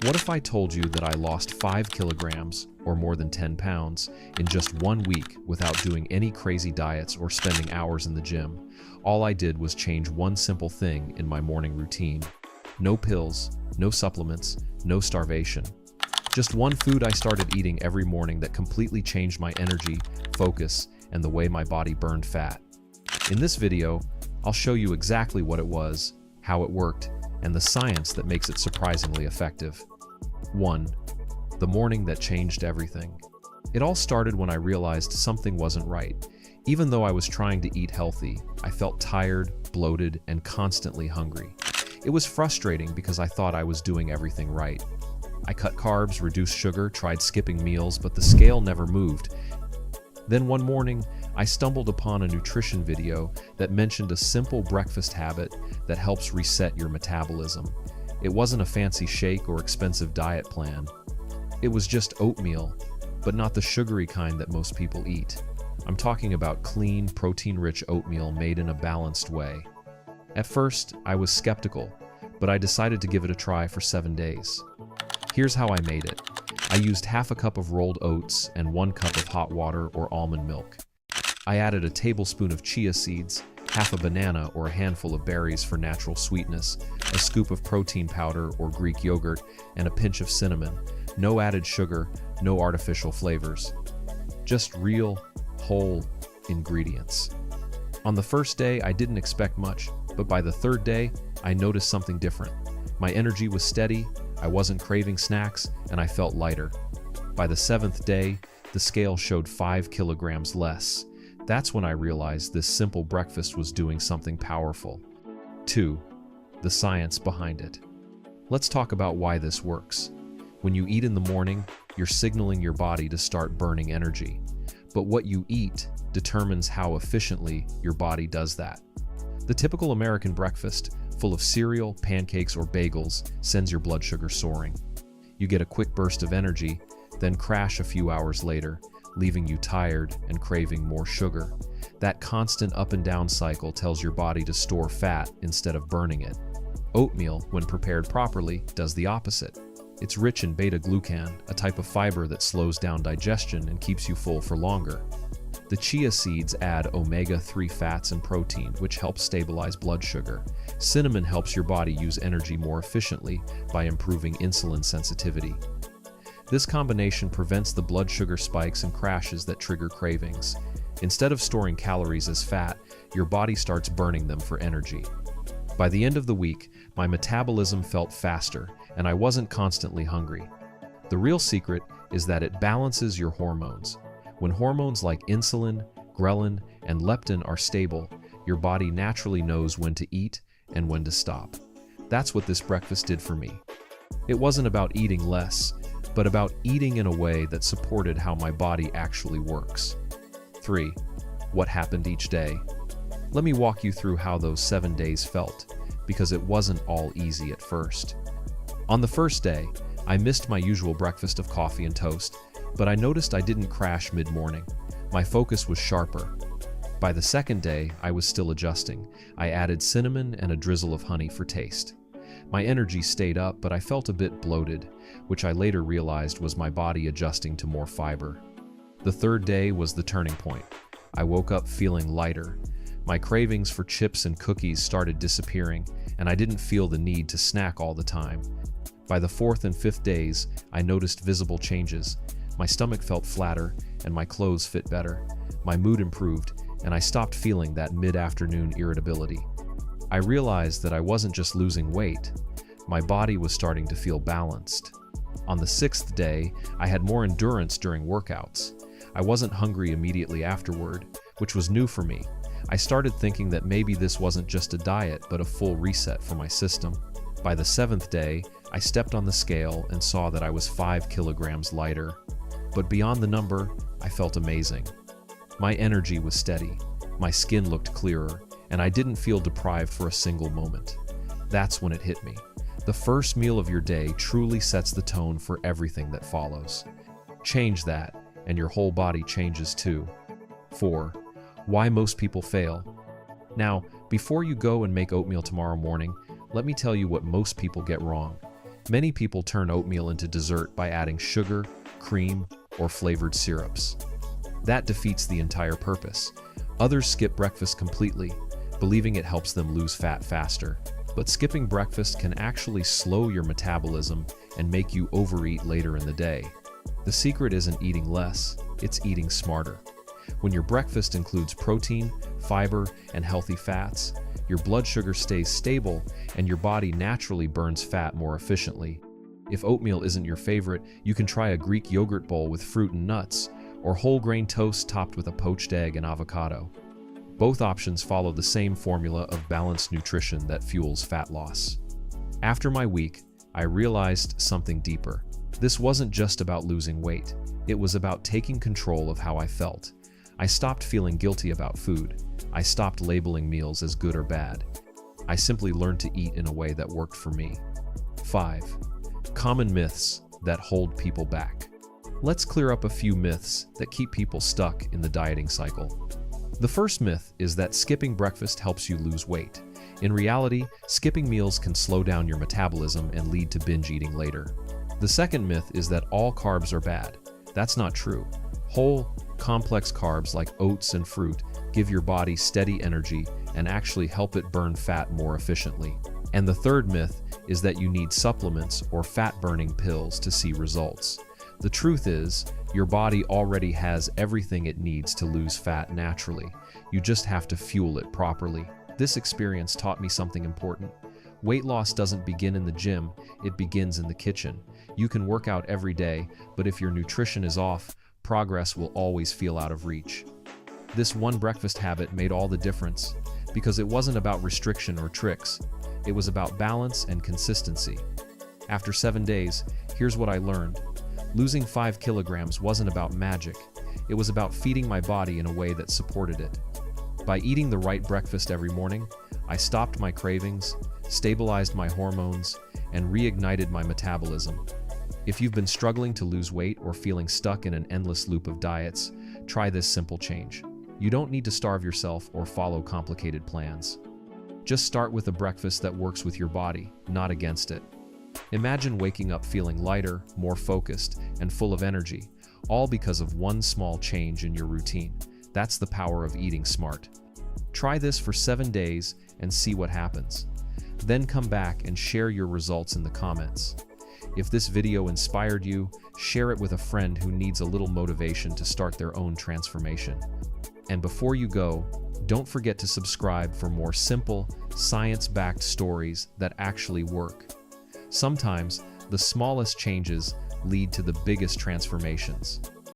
What if I told you that I lost 5 kilograms, or more than 10 pounds, in just 1 week without doing any crazy diets or spending hours in the gym? All I did was change one simple thing in my morning routine. No pills, no supplements, no starvation. Just one food I started eating every morning that completely changed my energy, focus, and the way my body burned fat. In this video, I'll show you exactly what it was, how it worked, and the science that makes it surprisingly effective. 1. The morning that changed everything. It all started when I realized something wasn't right. Even though I was trying to eat healthy, I felt tired, bloated, and constantly hungry. It was frustrating because I thought I was doing everything right. I cut carbs, reduced sugar, tried skipping meals, but the scale never moved. Then one morning, I stumbled upon a nutrition video that mentioned a simple breakfast habit that helps reset your metabolism. It wasn't a fancy shake or expensive diet plan. It was just oatmeal, but not the sugary kind that most people eat. I'm talking about clean, protein-rich oatmeal made in a balanced way. At first, I was skeptical, but I decided to give it a try for 7 days. Here's how I made it. I used half a cup of rolled oats and 1 cup of hot water or almond milk. I added a tablespoon of chia seeds, half a banana or a handful of berries for natural sweetness, a scoop of protein powder or Greek yogurt, and a pinch of cinnamon. No added sugar, no artificial flavors. Just real, whole ingredients. On the first day, I didn't expect much, but by the 3rd day, I noticed something different. My energy was steady, I wasn't craving snacks, and I felt lighter. By the 7th day, the scale showed 5 kilograms less. That's when I realized this simple breakfast was doing something powerful. 2. The science behind it. Let's talk about why this works. When you eat in the morning, you're signaling your body to start burning energy. But what you eat determines how efficiently your body does that. The typical American breakfast, full of cereal, pancakes, or bagels, sends your blood sugar soaring. You get a quick burst of energy, then crash a few hours later, leaving you tired and craving more sugar. That constant up and down cycle tells your body to store fat instead of burning it. Oatmeal, when prepared properly, does the opposite. It's rich in beta-glucan, a type of fiber that slows down digestion and keeps you full for longer. The chia seeds add omega-3 fats and protein, which helps stabilize blood sugar. Cinnamon helps your body use energy more efficiently by improving insulin sensitivity. This combination prevents the blood sugar spikes and crashes that trigger cravings. Instead of storing calories as fat, your body starts burning them for energy. By the end of the week, my metabolism felt faster, and I wasn't constantly hungry. The real secret is that it balances your hormones. When hormones like insulin, ghrelin, and leptin are stable, your body naturally knows when to eat and when to stop. That's what this breakfast did for me. It wasn't about eating less, but about eating in a way that supported how my body actually works. 3. What happened each day? Let me walk you through how those 7 days felt, because it wasn't all easy at first. On the first day, I missed my usual breakfast of coffee and toast, but I noticed I didn't crash mid-morning. My focus was sharper. By the 2nd day, I was still adjusting. I added cinnamon and a drizzle of honey for taste. My energy stayed up, but I felt a bit bloated, which I later realized was my body adjusting to more fiber. The 3rd day was the turning point. I woke up feeling lighter. My cravings for chips and cookies started disappearing, and I didn't feel the need to snack all the time. By the 4th and 5th days, I noticed visible changes. My stomach felt flatter, and my clothes fit better. My mood improved, and I stopped feeling that mid-afternoon irritability. I realized that I wasn't just losing weight. My body was starting to feel balanced. On the 6th day, I had more endurance during workouts. I wasn't hungry immediately afterward, which was new for me. I started thinking that maybe this wasn't just a diet, but a full reset for my system. By the 7th day, I stepped on the scale and saw that I was 5 kilograms lighter. But beyond the number, I felt amazing. My energy was steady, my skin looked clearer, and I didn't feel deprived for a single moment. That's when it hit me. The first meal of your day truly sets the tone for everything that follows. Change that, and your whole body changes too. 4. Why most people fail. Now, before you go and make oatmeal tomorrow morning, let me tell you what most people get wrong. Many people turn oatmeal into dessert by adding sugar, cream, or flavored syrups. That defeats the entire purpose. Others skip breakfast completely, believing it helps them lose fat faster. But skipping breakfast can actually slow your metabolism and make you overeat later in the day. The secret isn't eating less, it's eating smarter. When your breakfast includes protein, fiber, and healthy fats, your blood sugar stays stable and your body naturally burns fat more efficiently. If oatmeal isn't your favorite, you can try a Greek yogurt bowl with fruit and nuts, or whole grain toast topped with a poached egg and avocado. Both options follow the same formula of balanced nutrition that fuels fat loss. After my week, I realized something deeper. This wasn't just about losing weight. It was about taking control of how I felt. I stopped feeling guilty about food. I stopped labeling meals as good or bad. I simply learned to eat in a way that worked for me. 5. Common myths that hold people back. Let's clear up a few myths that keep people stuck in the dieting cycle. The first myth is that skipping breakfast helps you lose weight. In reality, skipping meals can slow down your metabolism and lead to binge eating later. The second myth is that all carbs are bad. That's not true. Whole, complex carbs like oats and fruit give your body steady energy and actually help it burn fat more efficiently. And the third myth is that you need supplements or fat-burning pills to see results. The truth is, your body already has everything it needs to lose fat naturally. You just have to fuel it properly. This experience taught me something important. Weight loss doesn't begin in the gym, it begins in the kitchen. You can work out every day, but if your nutrition is off, progress will always feel out of reach. This one breakfast habit made all the difference, because it wasn't about restriction or tricks. It was about balance and consistency. After 7 days, here's what I learned. Losing 5 kilograms wasn't about magic. It was about feeding my body in a way that supported it. By eating the right breakfast every morning, I stopped my cravings, stabilized my hormones, and reignited my metabolism. If you've been struggling to lose weight or feeling stuck in an endless loop of diets, try this simple change. You don't need to starve yourself or follow complicated plans. Just start with a breakfast that works with your body, not against it. Imagine waking up feeling lighter, more focused, and full of energy, all because of one small change in your routine. That's the power of eating smart. Try this for 7 days and see what happens. Then come back and share your results in the comments. If this video inspired you, share it with a friend who needs a little motivation to start their own transformation. And before you go, don't forget to subscribe for more simple, science-backed stories that actually work. Sometimes, the smallest changes lead to the biggest transformations.